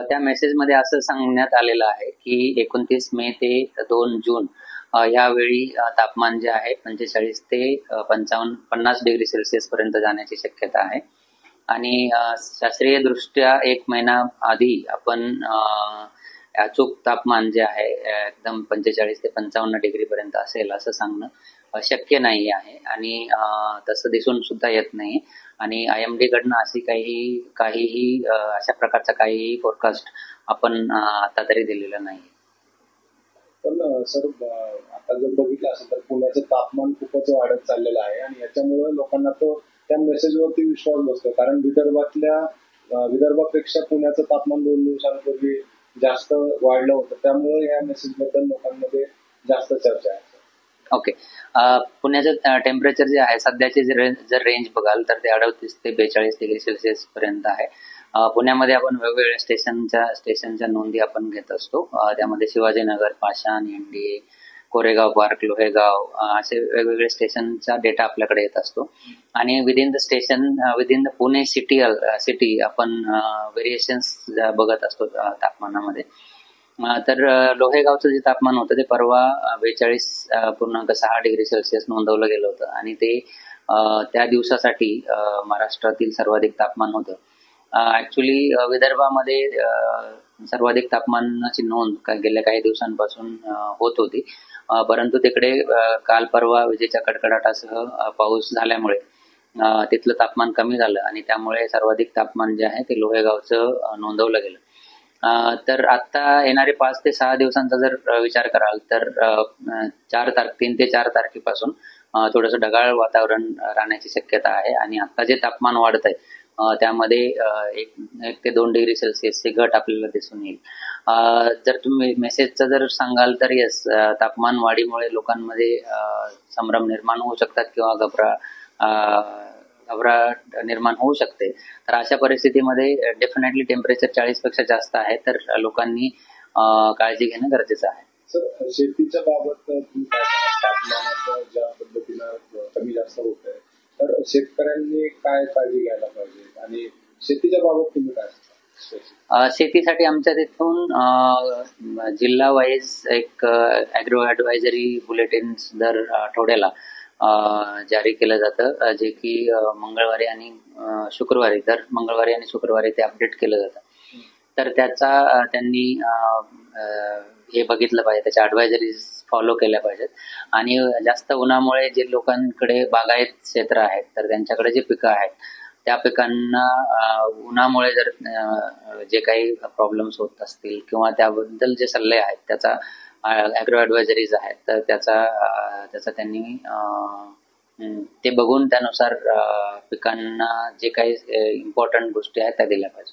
त्या मेसेजमध्ये असं सांगण्यात आलेलं आहे की 29 मे ते 2 जून यावेळी तापमान जे आहे 45 ते 50 डिग्री सेल्सिअस पर्यंत जाण्याची शक्यता आहे. आणि शास्त्रीय दृष्ट्या 1 महिना आधी आपण अचूक तापमान जे आहे एकदम 45 ते 55 डिग्री पर्यंत असेल असं सांगणं शक्य नाही आहे आणि तसं दिसून सुद्धा येत नाही. आणि IMD कडनं अशी काहीही अशा प्रकारचा काहीही फोरकास्ट आपण आता तरी दिलेला नाही. पण सर आता जर बघितलं असेल तर पुण्याचं तापमान खूपच वाढत चाललेलं आहे आणि याच्यामुळे लोकांना तो त्या मेसेजवरती विश्वास बसतो. कारण विदर्भापेक्षा पुण्याचं तापमान 2 दिवसांपूर्वी जास्त वाढलं होतं, त्यामुळे या मेसेज बद्दल लोकांमध्ये जास्त चर्चा आहे. ओके. पुण्याचं टेम्परेचर जे आहे सध्याचे जर रेंज बघाल तर ते 38 ते 42 डिग्री सेल्सिअस पर्यंत आहे. पुण्यामध्ये आपण वेगवेगळ्या स्टेशनच्या नोंदी आपण घेत असतो. त्यामध्ये शिवाजीनगर, पाषाण, NDA, कोरेगाव पार्क, लोहेगाव असे वेगवेगळे स्टेशनचा डेटा आपल्याकडे येत असतो. आणि विदिन द पुणे सिटी आपण व्हेरिएशन्स बघत असतो तापमानामध्ये. तर लोहेगावचं जे तापमान होतं ते परवा 42.6 डिग्री सेल्सिअस नोंदवलं गेलं होतं आणि ते त्या दिवसासाठी महाराष्ट्रातील सर्वाधिक तापमान होतं. ऍक्च्युली विदर्भामध्ये सर्वाधिक तापमानाची नोंद गेल्या काही दिवसांपासून होत होती, परंतु तिकडे काल परवा विजेच्या कडकडाटासह पाऊस झाल्यामुळे तिथलं तापमान कमी झालं आणि त्यामुळे सर्वाधिक तापमान जे आहे ते लोहेगावचं नोंदवलं गेलं. तर आता येणारे 5 ते 6 दिवसांचा जर विचार कराल तर 3 ते 4 तारखेपासून थोडंसं ढगाळ वातावरण राहण्याची शक्यता आहे आणि आता जे तापमान वाढत आहे त्यामध्ये 1 ते 2 डिग्री सेल्सिअसची घट आपल्याला दिसून येईल. जर तुम्ही मेसेजचं जर सांगाल तर येस, तापमान वाढीमुळे लोकांमध्ये संभ्रम निर्माण होऊ शकतात किंवा घबराट निर्माण होऊ शकते. तर अशा परिस्थितीमध्ये डेफिनेटली टेम्परेचर 40 पेक्षा जास्त आहे तर लोकांनी काळजी घेणं गरजेचं आहे. सर, शेतीच्या बाबत तुम्ही काय तापमानाचं ज्या पद्धतीनं कमी जास्त होत आहे तर शेतकऱ्यांनी काय काळजी घ्यायला पाहिजे आणि शेतीच्या बाबत तुम्ही काय? शेतीसाठी आमच्या तिथून जिल्हा वाईज एक ॲग्रो ॲडवायझरी बुलेटिन्स दर आठवड्याला जारी केलं जातं, जे की दर मंगळवारी आणि शुक्रवारी ते अपडेट केलं जातं. तर त्याचा त्यांनी हे बघितलं पाहिजे, त्याच्या ॲडवायझरीज फॉलो केल्या पाहिजेत. आणि जास्त उन्हामुळे जे लोकांकडे बागायत क्षेत्र आहेत तर त्यांच्याकडे जे पिकं आहेत त्या पिकांना उन्हामुळे जर जे काही प्रॉब्लेम्स होत असतील किंवा त्याबद्दल जे सल्ले आहेत त्याचा ॲग्रो ॲडवायझरीज आहेत तर त्याचा त्यांनी ते बघून त्यानुसार पिकांना जे काही इम्पॉर्टंट गोष्टी आहेत त्या दिल्या पाहिजे.